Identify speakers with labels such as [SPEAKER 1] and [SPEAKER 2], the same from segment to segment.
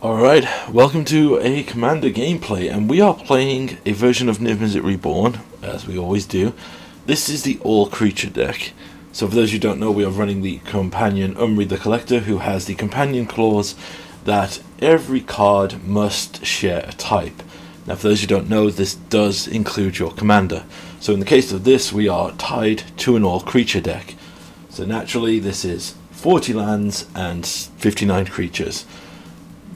[SPEAKER 1] Alright, welcome to a Commander gameplay, and we are playing a version of Niv Mizzet Reborn, as we always do. This is the all-creature deck. So for those who don't know, we are running the companion Umri the Collector, who has the companion clause that every card must share a type. Now for those who don't know, this does include your commander. So in the case of this, we are tied to an all-creature deck. So naturally, this is 40 lands and 59 creatures.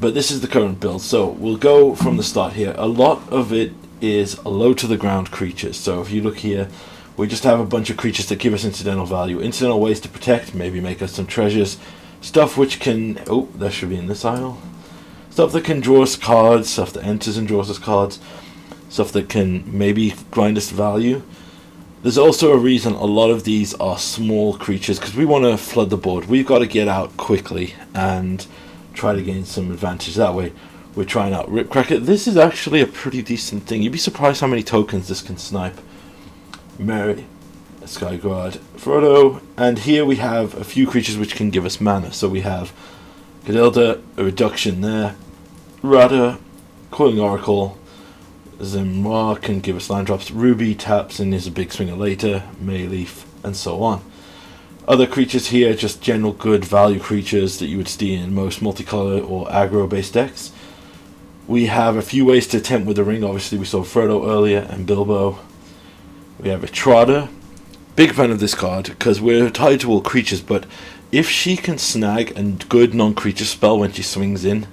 [SPEAKER 1] But this is the current build, so we'll go from the start here. A lot of it is low to the ground creatures. So if you look here, we just have a bunch of creatures that give us incidental value. Incidental ways to protect, maybe make us some treasures. Stuff which can, oh, that should be in this aisle. Stuff that can draw us cards, stuff that enters and draws us cards. Stuff that can maybe grind us value. There's also a reason a lot of these are small creatures, because we want to flood the board. We've got to get out quickly and try to gain some advantage that way. We're trying out Ripcracker. This is actually a pretty decent thing. You'd be surprised how many tokens this can snipe. Mary, Skyguard, Frodo, and here we have a few creatures which can give us mana. So we have Gadilda, a reduction there. Rada, Coiling Oracle. Zemra can give us land drops. Ruby taps and is a big swinger later. Mayleaf, and so on. Other creatures here, just general good value creatures that you would see in most multicolor or aggro based decks. We have a few ways to attempt with the ring. Obviously we saw Frodo earlier and Bilbo. We have a Trotter. Big fan of this card because we're tied to all creatures, but if she can snag a good non-creature spell when she swings in,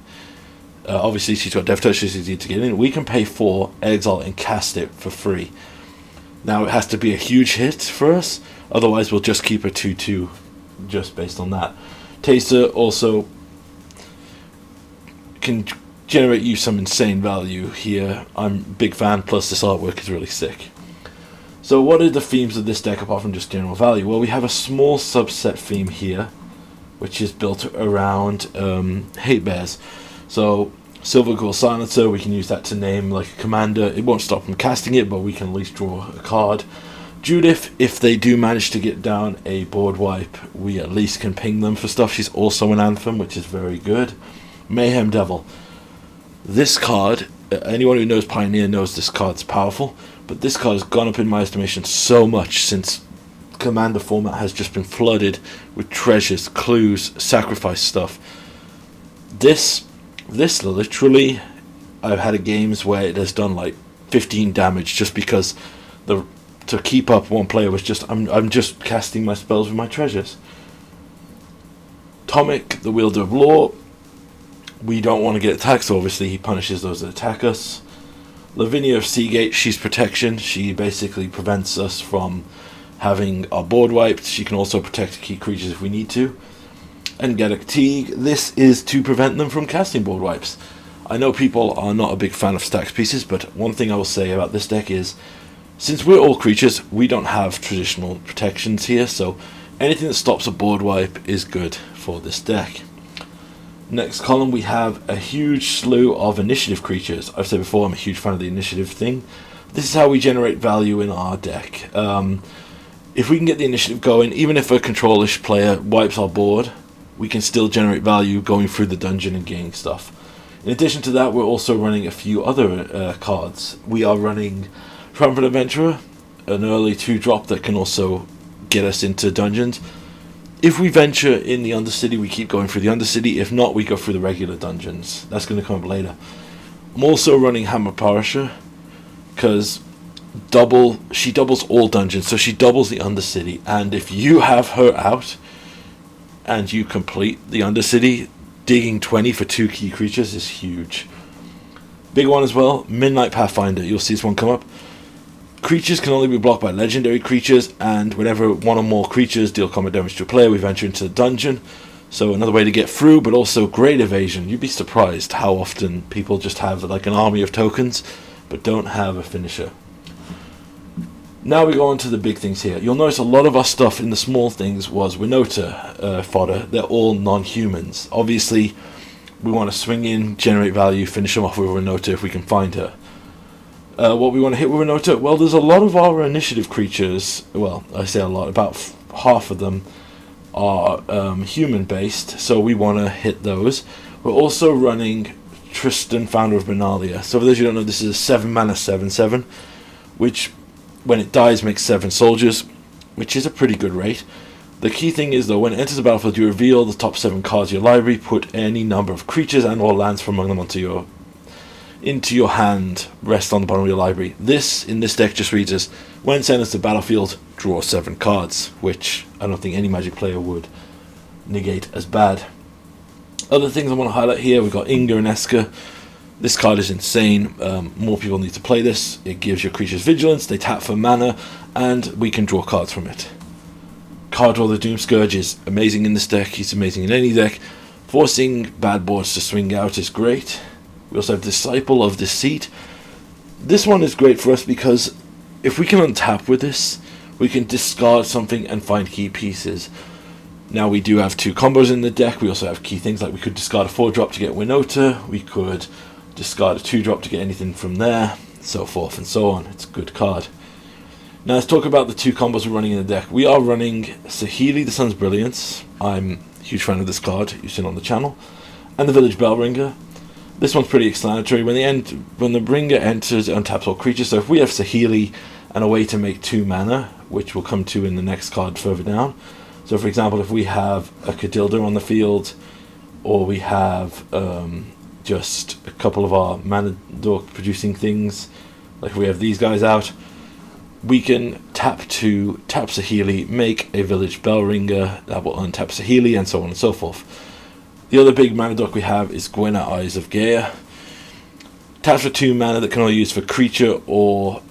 [SPEAKER 1] obviously she's got Death Touch, she's easy to get in, we can pay 4, exile and cast it for free. Now it has to be a huge hit for us, otherwise we'll just keep a 2-2 just based on that. Taster also can generate you some insane value here. I'm a big fan, plus this artwork is really sick. So what are the themes of this deck apart from just general value? Well, we have a small subset theme here, which is built around hate bears. So Silver Ghoul Silencer, we can use that to name like a commander. It won't stop from casting it, but we can at least draw a card. Judith, if they do manage to get down a board wipe, we at least can ping them for stuff. She's also an anthem, which is very good. Mayhem Devil. This card, anyone who knows Pioneer knows this card's powerful, but this card has gone up in my estimation so much since Commander format has just been flooded with treasures, clues, sacrifice stuff. This literally, I've had games where it has done like 15 damage just because to keep up one player was just, I'm just casting my spells with my treasures. Tomic, the Wielder of Law. We don't want to get attacked, so obviously he punishes those that attack us. Lavinia of Seagate, she's protection. She basically prevents us from having our board wiped. She can also protect key creatures if we need to. And Gaddock Teague, this is to prevent them from casting board wipes. I know people are not a big fan of stacks pieces, but one thing I will say about this deck is, since we're all creatures, we don't have traditional protections here, so anything that stops a board wipe is good for this deck. Next column we have a huge slew of initiative creatures. I've said before I'm a huge fan of the initiative thing. This is how we generate value in our deck. If we can get the initiative going, even if a control-ish player wipes our board, we can still generate value going through the dungeon and gaining stuff. In addition to that, we're also running a few other cards. We are running Triumphant Adventurer, an early 2-drop that can also get us into dungeons. If we venture in the Undercity, we keep going through the Undercity. If not, we go through the regular dungeons. That's going to come up later. I'm also running Hammer Polisher, because she doubles all dungeons, so she doubles the Undercity. And if you have her out and you complete the Undercity, digging 20 for 2 key creatures is huge. Big one as well, Midnight Pathfinder. You'll see this one come up. Creatures can only be blocked by legendary creatures, and whenever one or more creatures deal combat damage to a player, we venture into the dungeon. So another way to get through, but also great evasion. You'd be surprised how often people just have like an army of tokens, but don't have a finisher. Now we go on to the big things here. You'll notice a lot of our stuff in the small things was Winota fodder. They're all non-humans. Obviously, we want to swing in, generate value, finish them off with Winota if we can find her. What we want to hit with Winota? Well, there's a lot of our initiative creatures, well, I say a lot, about half of them are human based, so we want to hit those. We're also running Tristan, founder of Benalia. So for those who don't know, this is a 7 mana 7/7, which when it dies makes 7 soldiers, which is a pretty good rate. The key thing is though, when it enters the battlefield, you reveal the top 7 cards of your library, put any number of creatures and or lands from among them into your hand, rest on the bottom of your library. This, in this deck, just reads as, when sent to the battlefield, draw 7 cards, which I don't think any Magic player would negate as bad. Other things I want to highlight here, we've got Inga and Eska. This card is insane. More people need to play this. It gives your creatures vigilance, they tap for mana, and we can draw cards from it. Card Draw the Doom Scourge is amazing in this deck, he's amazing in any deck. Forcing bad boards to swing out is great. We also have Disciple of Deceit. This one is great for us because if we can untap with this, we can discard something and find key pieces. Now we do have 2 combos in the deck. We also have key things like we could discard a 4-drop to get Winota, we could discard a 2-drop to get anything from there, so forth and so on. It's a good card. Now let's talk about the 2 combos we're running in the deck. We are running Saheeli, the Sun's Brilliance. I'm a huge fan of this card, you've seen on the channel. And the Village Bellringer. This one's pretty explanatory. When the Ringer enters, it untaps all creatures. So if we have Saheeli and a way to make 2 mana, which we'll come to in the next card further down. So for example, if we have a Cadilda on the field, or we have just a couple of our mana dork producing things, like if we have these guys out, we can tap Saheeli, make a Village Bellringer, that will untap Saheeli, and so on and so forth. The other big mana dork we have is Gwenna, Eyes of Gaia. Taps for 2 mana that can only be used for creature or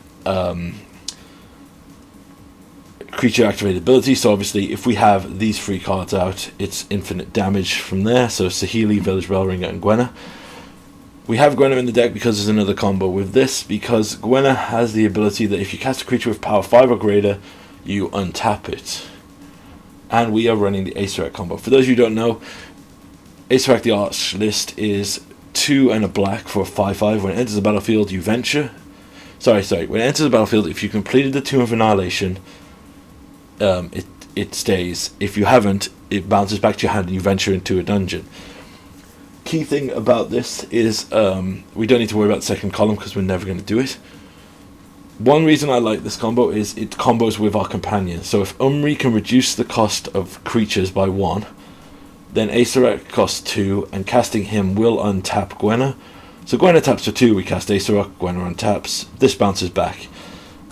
[SPEAKER 1] creature activated ability. So obviously if we have these 3 cards out, it's infinite damage from there. So Saheeli, Village Bellringer, and Gwenna. We have Gwenna in the deck because there's another combo with this, because Gwenna has the ability that if you cast a creature with power 5 or greater, you untap it. And we are running the Acererak combo. For those of you who don't know, Acererak the Archlist is 2 and a black for a 5/5. When it enters the battlefield, you venture. When it enters the battlefield, if you completed the Tomb of Annihilation, it stays. If you haven't, it bounces back to your hand and you venture into a dungeon. Key thing about this is we don't need to worry about the second column because we're never going to do it. One reason I like this combo is it combos with our companion. So if Umri can reduce the cost of creatures by 1, then Acererak costs 2, and casting him will untap Gwenna. So Gwenna taps for 2, we cast Acererak, Gwenna untaps, this bounces back.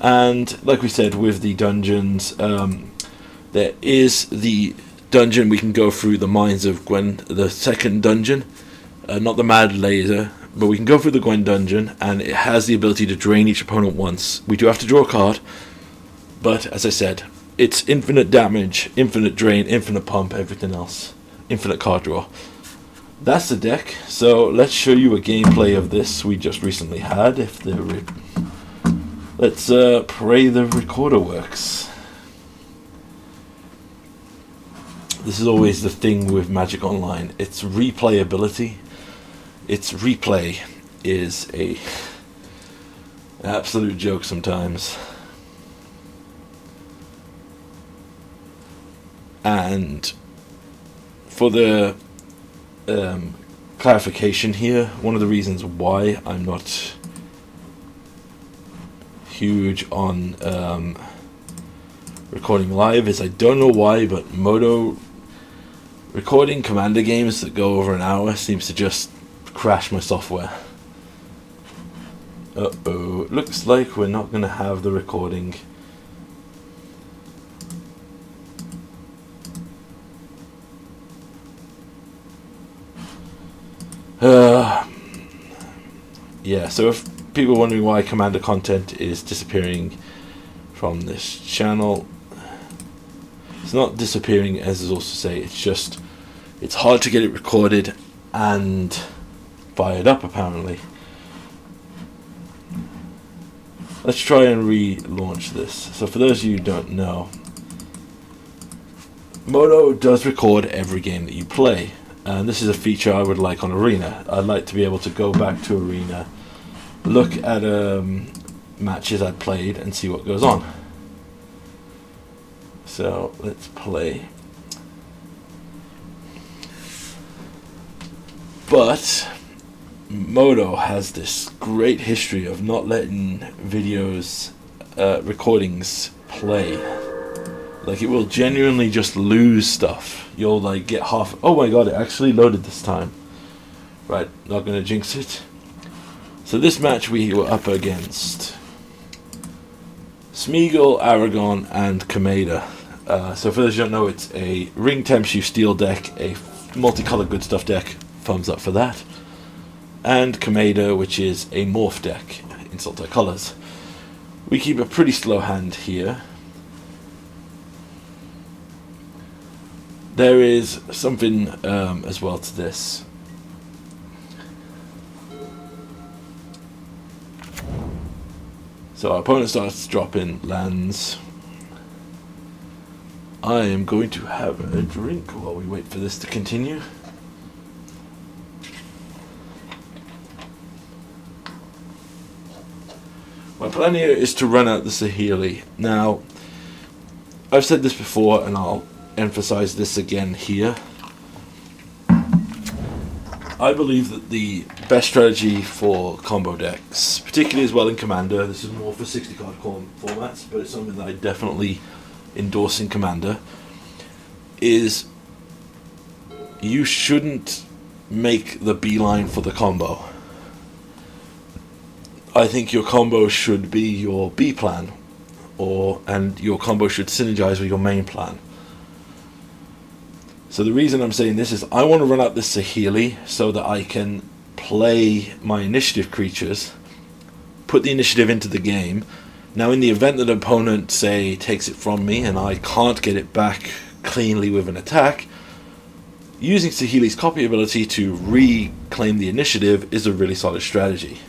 [SPEAKER 1] And like we said with the dungeons, there is the dungeon we can go through, the Mines of Gwen, the second dungeon, not the Mad Laser, but we can go through the Gwen dungeon, and it has the ability to drain each opponent once. We do have to draw a card, but as I said, it's infinite damage, infinite drain, infinite pump, everything else. Infinite card draw. That's the deck. So let's show you a gameplay of this we just recently had. Let's pray the recorder works. This is always the thing with Magic Online. It's replayability. Its replay is an absolute joke sometimes. And for the clarification here, one of the reasons why I'm not huge on recording live is I don't know why, but Moto recording Commander games that go over an hour seems to just crash my software. Uh-oh, looks like we're not going to have the recording. Yeah, so if people are wondering why Commander content is disappearing from this channel, it's not disappearing, as is also say, it's just it's hard to get it recorded and fired up apparently. Let's try and relaunch this. So for those of you who don't know, Moto does record every game that you play, and this is a feature I would like on Arena. I'd like to be able to go back to Arena, look at matches I'd played and see what goes on. So let's play. But Moto has this great history of not letting videos, recordings play. Like, it will genuinely just lose stuff. You'll like get half. Oh my god, it actually loaded this time. Right, not gonna jinx it. So this match we were up against Smeagol, Aragon, and Kameda. So for those who don't know, it's a Ring Tempts You Steel deck, a multicolored good stuff deck. Thumbs up for that. And Kameda, which is a morph deck in Sultai colors. We keep a pretty slow hand here. There is something as well to this. So our opponent starts dropping lands. I am going to have a drink while we wait for this to continue. My plan here is to run out the Saheeli. Now, I've said this before and I'll emphasize this again here. I believe that the best strategy for combo decks, particularly as well in Commander, this is more for 60 card formats, but it's something that I definitely endorse in Commander, is you shouldn't make the beeline for the combo. I think your combo should be your B plan, and your combo should synergize with your main plan. So the reason I'm saying this is I want to run out this Saheeli so that I can play my initiative creatures, put the initiative into the game. Now in the event that an opponent, say, takes it from me and I can't get it back cleanly with an attack, using Saheeli's copy ability to reclaim the initiative is a really solid strategy.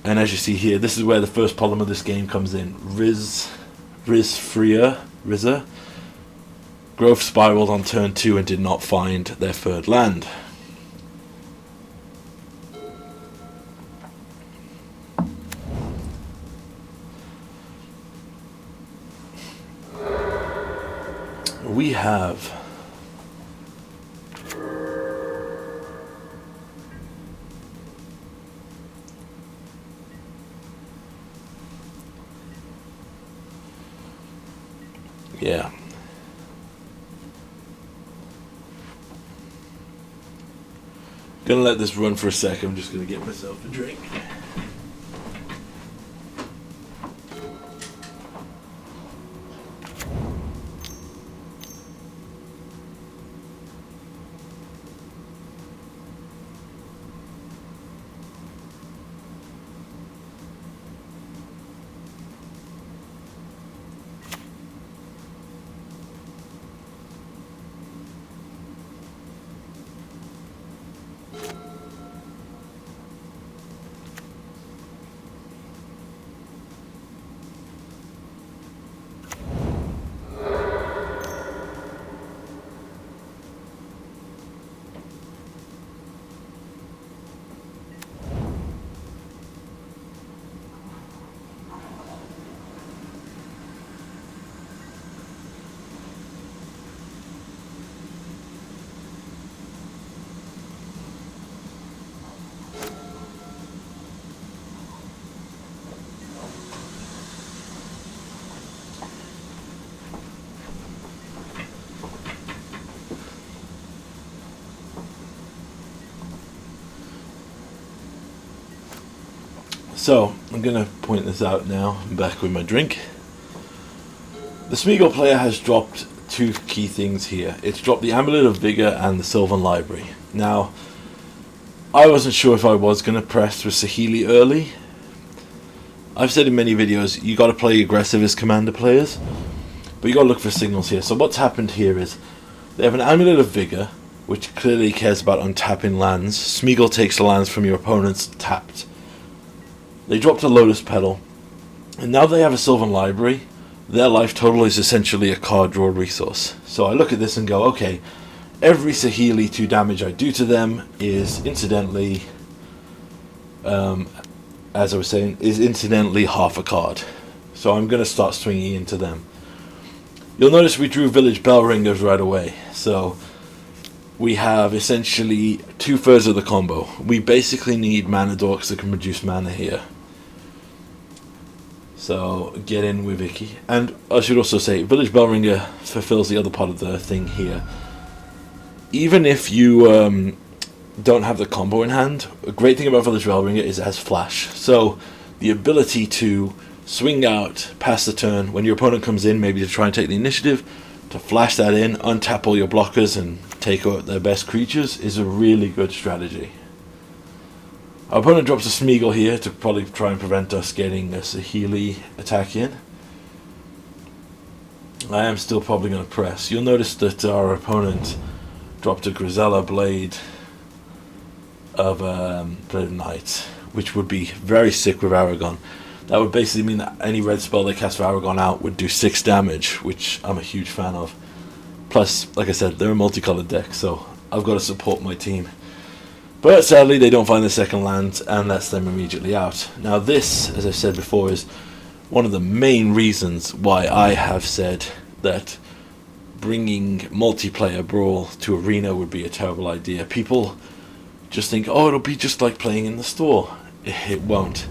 [SPEAKER 1] And as you see here, this is where the first problem of this game comes in. Rizza growth spiraled on turn 2 and did not find their third land. We have yeah. Gonna let this run for a sec. I'm just gonna get myself a drink. So, I'm going to point this out now. I'm back with my drink. The Smeagol player has dropped two key things here. It's dropped the Amulet of Vigor and the Sylvan Library. Now, I wasn't sure if I was going to press with Saheeli early. I've said in many videos, you got to play aggressive as Commander players, but you got to look for signals here. So what's happened here is, they have an Amulet of Vigor, which clearly cares about untapping lands. Smeagol takes the lands from your opponent's tapped. They dropped a Lotus Petal, and now they have a Sylvan Library. Their life total is essentially a card draw resource. So I look at this and go, okay, every Saheeli 2 damage I do to them is incidentally, as I was saying, is incidentally half a card. So I'm going to start swinging into them. You'll notice we drew Village Bell Ringers right away. So we have essentially 2/3 of the combo. We basically need mana dorks that can reduce mana here. So get in with Vicky. And I should also say, Village Bellringer fulfills the other part of the thing here. Even if you don't have the combo in hand, a great thing about Village Bellringer is it has flash. So the ability to swing out past the turn when your opponent comes in, maybe to try and take the initiative, to flash that in, untap all your blockers and take out their best creatures is a really good strategy. Our opponent drops a Smeagol here to probably try and prevent us getting a Saheeli attack in. I am still probably going to press. You'll notice that our opponent dropped a Grisella Blade of Night, which would be very sick with Aragon. That would basically mean that any red spell they cast for Aragon out would do 6 damage, which I'm a huge fan of. Plus, like I said, they're a multicolored deck, so I've got to support my team. But sadly, they don't find the second land and lets them immediately out. Now this, as I said before, is one of the main reasons why I have said that bringing multiplayer Brawl to Arena would be a terrible idea. People just think, oh, it'll be just like playing in the store. It won't.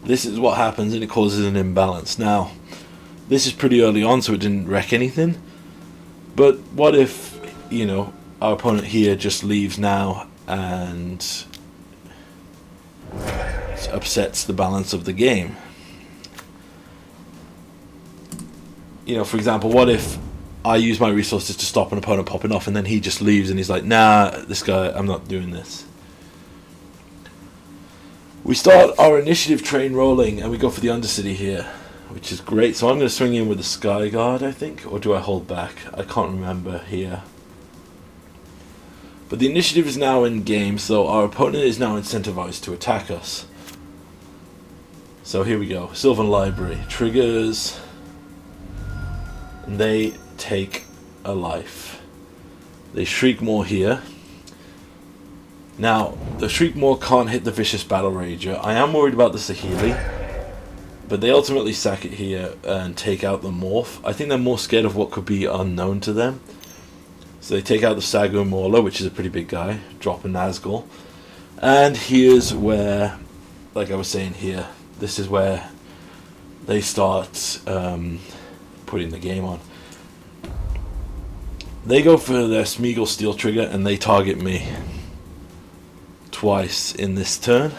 [SPEAKER 1] This is what happens, and it causes an imbalance. Now, this is pretty early on, so it didn't wreck anything. But what if, you know, our opponent here just leaves now and upsets the balance of the game? You know, for example, what if I use my resources to stop an opponent popping off, and then he just leaves and he's like, nah, this guy, I'm not doing this. We start our initiative train rolling, and we go for the Undercity here, which is great. So I'm going to swing in with the Sky Guard, I think, or do I hold back? I can't remember here. But the initiative is now in game, so our opponent is now incentivized to attack us. So here we go. Sylvan Library triggers, and they take a life. They Shriekmaw here. Now, the Shriekmaw can't hit the Vicious Battle Rager. I am worried about the Saheeli, but they ultimately sack it here and take out the Morph. I think they're more scared of what could be unknown to them. So they take out the Sagu Mauler, which is a pretty big guy, drop a Nazgul. And here's where, like I was saying here, this is where they start putting the game on. They go for their Smeagol Steel Trigger and they target me twice in this turn.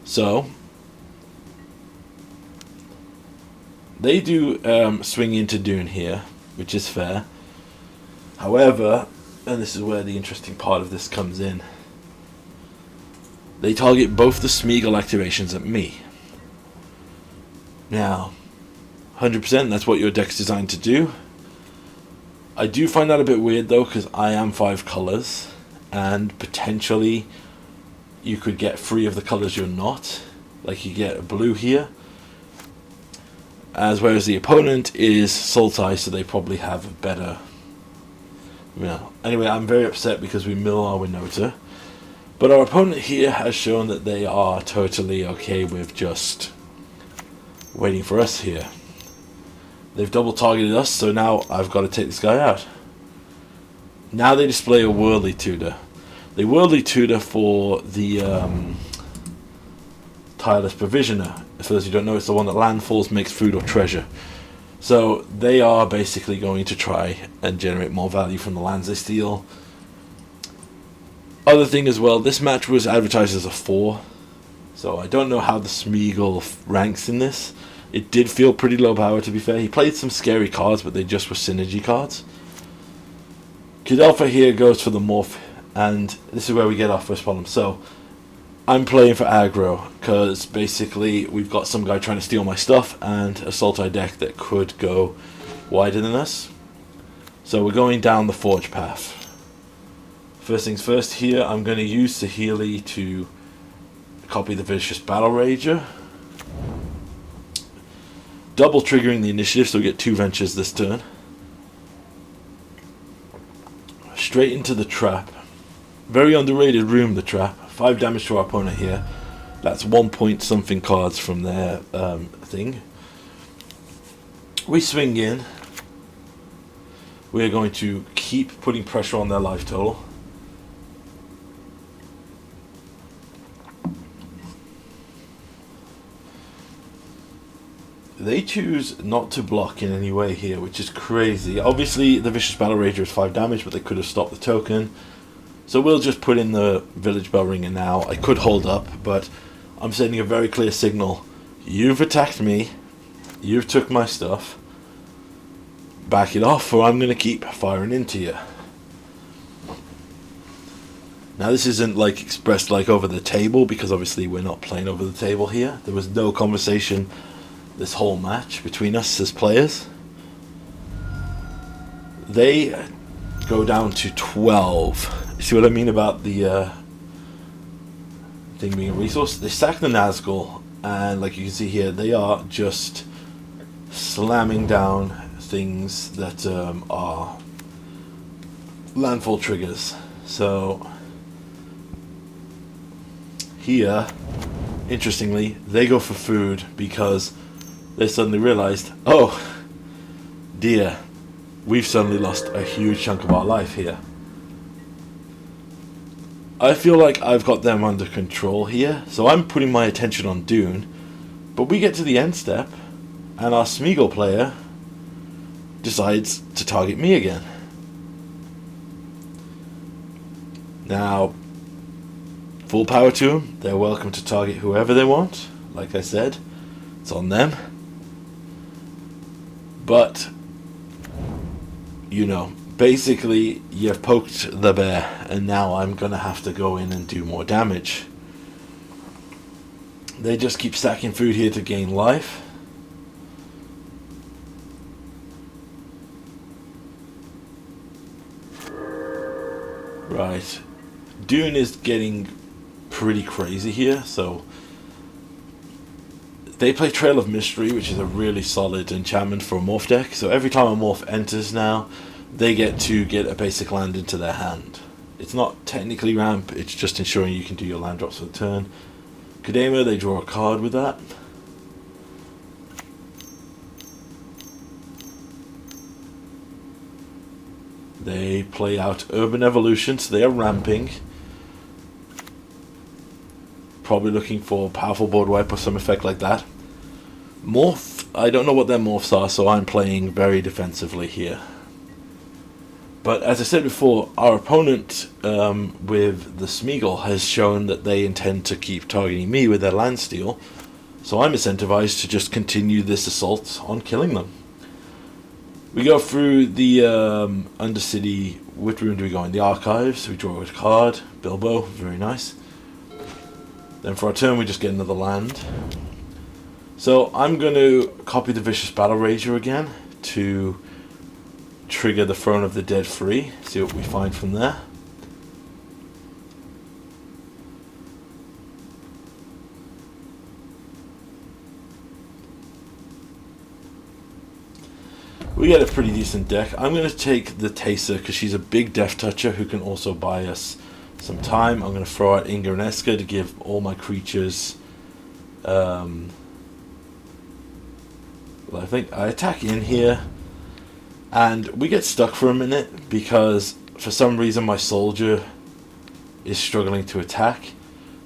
[SPEAKER 1] So they do swing into Dune here, which is fair. However, and this is where the interesting part of this comes in, they target both the Smeagol activations at me. Now, 100% that's what your deck's designed to do. I do find that a bit weird though, because I am 5 colors, and potentially you could get 3 of the colors you're not. Like you get a blue here, as whereas the opponent is Sultai, so they probably have a better. Anyway, I'm very upset because we mill our Winota, but our opponent here has shown that they are totally okay with just waiting for us here. They've double targeted us, so now I've got to take this guy out. Now they display a Worldly Tutor. They Worldly Tutor for the Tireless Provisioner. For those who don't know, it's the one that landfalls, makes food or treasure. So they are basically going to try and generate more value from the lands they steal. Other thing as well, this match was advertised as a 4, so I don't know how the Smeagol ranks in this. It did feel pretty low power, to be fair. He played some scary cards, but they just were synergy cards. Kudelka here goes for the Morph, and this is where we get our first problem. So I'm playing for aggro, because basically we've got some guy trying to steal my stuff, and a Sultai deck that could go wider than us. So we're going down the Forge path. First things first here, I'm going to use Saheeli to copy the Vicious Battle Rager. Double triggering the initiative, so we get 2 ventures this turn. Straight into the trap. Very underrated room, the trap. 5 damage to our opponent here. That's 1 point something cards from their thing. We swing in. We're going to keep putting pressure on their life total. they choose not to block in any way here, which is crazy. Obviously, the Vicious Battle Rager is 5 damage, but they could have stopped the token. So we'll just put in the Village Bell Ringer now. I could hold up, but I'm sending a very clear signal. You've attacked me. You've took my stuff. Back it off, or I'm going to keep firing into you. Now this isn't like expressed like over the table, because obviously we're not playing over the table here. There was no conversation this whole match between us as players. They go down to 12. See what I mean about the thing being a resource? They sack the Nazgul, and like you can see here, they are just slamming down things that are landfall triggers. So here, interestingly, they go for food because they suddenly realized, oh dear, we've suddenly lost a huge chunk of our life here. I feel like I've got them under control here, so I'm putting my attention on Dune, but we get to the end step and our Smeagol player decides to target me again. Now, full power to them. They're welcome to target whoever they want. Like I said, it's on them. But, you know, basically you've poked the bear, and now I'm going to have to go in and do more damage. They just keep stacking food here to gain life. Right. Dune is getting pretty crazy here, so they play Trail of Mystery, which is a really solid enchantment for a morph deck. So every time a morph enters now, they get to get a basic land into their hand. It's not technically ramp, it's just ensuring you can do your land drops for the turn. Kadema, they draw a card with that. They play out Urban Evolution, so they are ramping. Probably looking for powerful board wipe or some effect like that. Morph, I don't know what their morphs are, so I'm playing very defensively here. But as I said before, our opponent with the Smeagol has shown that they intend to keep targeting me with their land steal, so I'm incentivized to just continue this assault on killing them. We go through the Undercity. Which room do we go in? The Archives. We draw a card. Bilbo, very nice. Then for our turn, we just get another land. So I'm going to copy the Vicious Battle Rager again to trigger the Throne of the Dead free. See what we find from there. We get a pretty decent deck. I'm going to take the Taser because she's a big Death Toucher who can also buy us some time. I'm going to throw out Inga and Eska to give all my creatures... I think I attack in here, and we get stuck for a minute because for some reason my soldier is struggling to attack.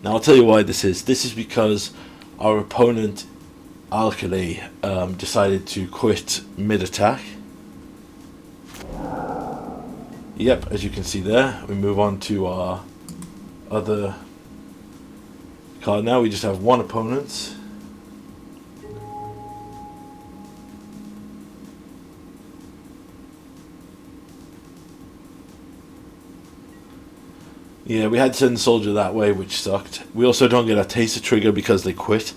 [SPEAKER 1] Now I'll tell you why this is. This is because our opponent Alkali decided to quit mid-attack. Yep, as you can see there, we move on to our other card now. We just have one opponent. Yeah, we had to send the soldier that way, which sucked. We also don't get a Taser trigger because they quit.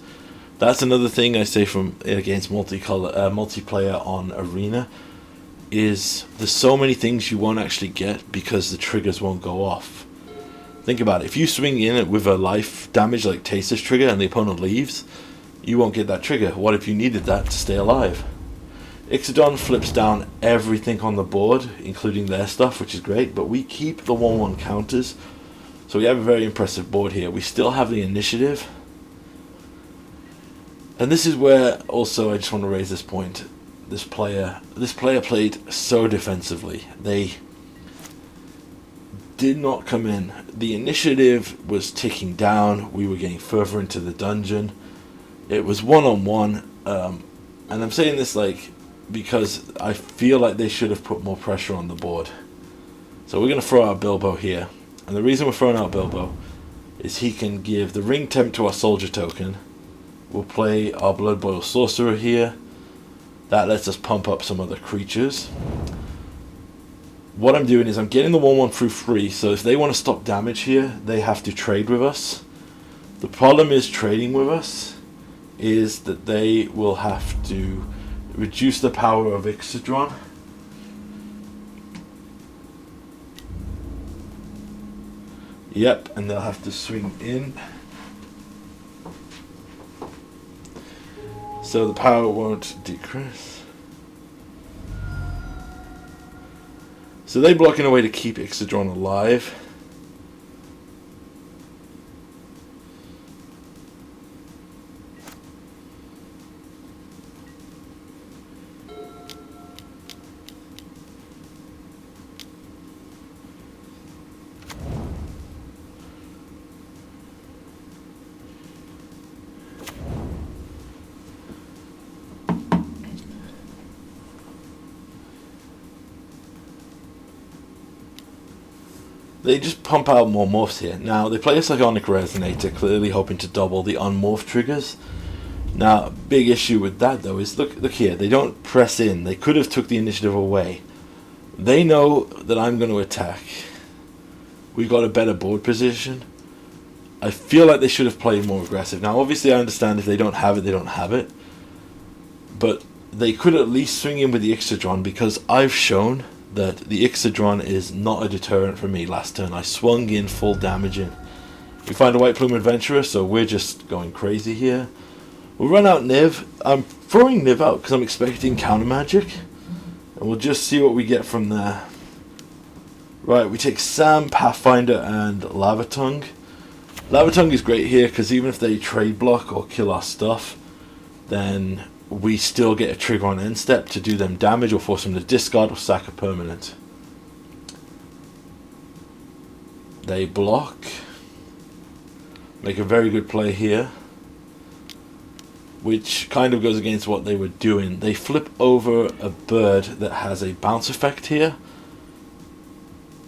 [SPEAKER 1] That's another thing I say from against multiplayer on Arena, is there's so many things you won't actually get because the triggers won't go off. Think about it. If you swing in it with a life damage like Taser's trigger and the opponent leaves, you won't get that trigger. What if you needed that to stay alive? Ixodon flips down everything on the board, including their stuff, which is great, but we keep the 1/1 counters. So we have a very impressive board here. We still have the initiative. And this is where also I just want to raise this point. This player played so defensively. They did not come in. The initiative was ticking down. We were getting further into the dungeon. It was one-on-one. And I'm saying this like because I feel like they should have put more pressure on the board. So we're going to throw out Bilbo here. And the reason we're throwing out Bilbo is he can give the ring temp to our soldier token. We'll play our Blood Boil Sorcerer here. That lets us pump up some other creatures. What I'm doing is I'm getting the 1/1 through free, so if they want to stop damage here, they have to trade with us. The problem is trading with us is that they will have to reduce the power of Ixodron. Yep, and they'll have to swing in. So the power won't decrease. So they block in a way to keep Ixodron alive. They just pump out more morphs here. Now, they play a Psionic Resonator, clearly hoping to double the unmorph triggers. Now, big issue with that, though, is look here. They don't press in. They could have took the initiative away. They know that I'm going to attack. We've got a better board position. I feel like they should have played more aggressive. Now, obviously, I understand if they don't have it, they don't have it. But they could at least swing in with the Ixodron, because I've shown that the Ixodron is not a deterrent for me. Last turn I swung in full damage in. We find a White Plume Adventurer, so we're just going crazy here. We'll run out Niv. I'm throwing Niv out because I'm expecting counter magic, and we'll just see what we get from there. Right, we take Sam, Pathfinder, and Lavatongue. Lavatongue is great here because even if they trade block or kill our stuff, then we still get a trigger on end step to do them damage or force them to discard or sack a permanent. They block. Make a very good play here, which kind of goes against what they were doing. They flip over a bird that has a bounce effect here,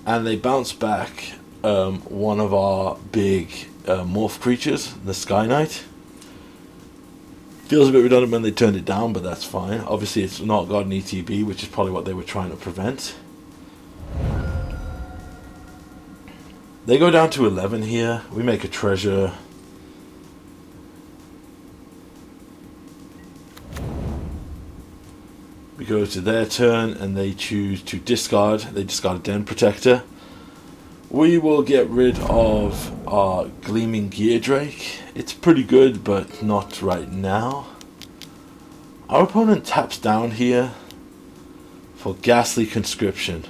[SPEAKER 1] and they bounce back one of our big morph creatures, the Sky Knight. Feels a bit redundant when they turned it down, but that's fine. Obviously, it's not got an ETB, which is probably what they were trying to prevent. They go down to 11 here. We make a treasure. We go to their turn, and they choose to discard. They discard a Den Protector. We will get rid of our Gleaming Gear Drake. It's pretty good, but not right now. Our opponent taps down here for Ghastly Conscription.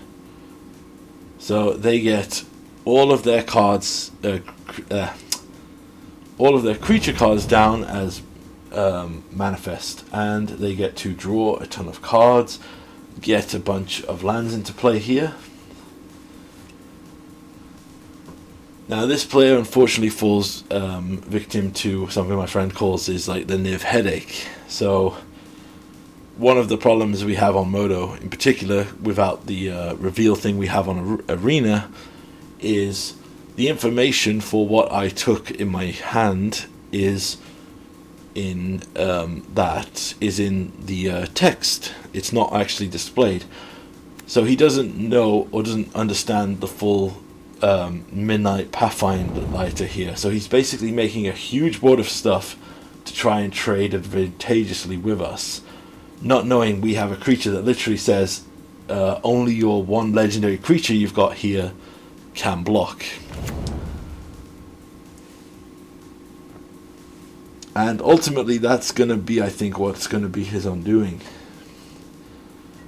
[SPEAKER 1] So they get all of their cards, all of their creature cards down as manifest, and they get to draw a ton of cards, get a bunch of lands into play here. Now this player unfortunately falls victim to something my friend calls is like the Niv headache. So one of the problems we have on Moto, in particular without the reveal thing we have on Arena, is the information for what I took in my hand is in the text. It's not actually displayed. So he doesn't know or doesn't understand the full Midnight Pathfinder here. So he's basically making a huge board of stuff to try and trade advantageously with us, not knowing we have a creature that literally says only your one legendary creature you've got here can block. And ultimately that's going to be, I think, what's going to be his undoing.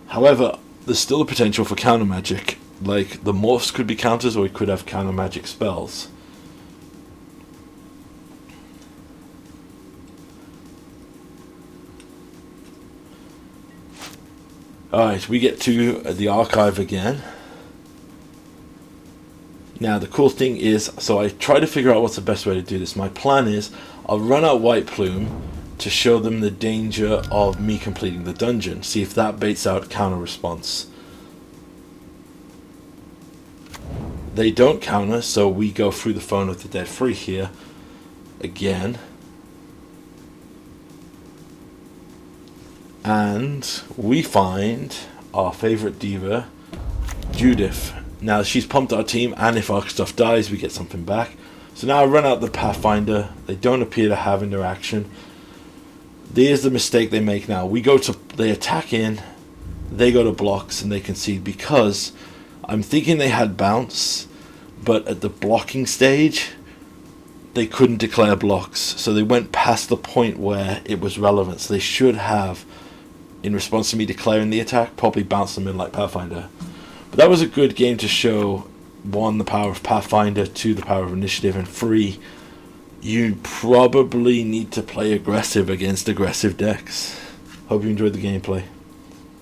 [SPEAKER 1] However, there's still a potential for counter magic. Like, the morphs could be counters, or he could have counter magic spells. Alright, we get to the archive again. Now, the cool thing is, so I try to figure out what's the best way to do this. My plan is, I'll run out White Plume, to show them the danger of me completing the dungeon. See if that baits out counter response. They don't counter, so we go through the phone with the dead free here again. And we find our favorite diva, Judith. Now she's pumped our team, and if our stuff dies, we get something back. So now I run out the Pathfinder. They don't appear to have interaction. There's the mistake they make now. They attack in, they go to blocks, and they concede because I'm thinking they had bounce, but at the blocking stage, they couldn't declare blocks. So they went past the point where it was relevant. So they should have, in response to me declaring the attack, probably bounced them in like Pathfinder. But that was a good game to show, 1, the power of Pathfinder, 2, the power of initiative, and 3, you probably need to play aggressive against aggressive decks. Hope you enjoyed the gameplay.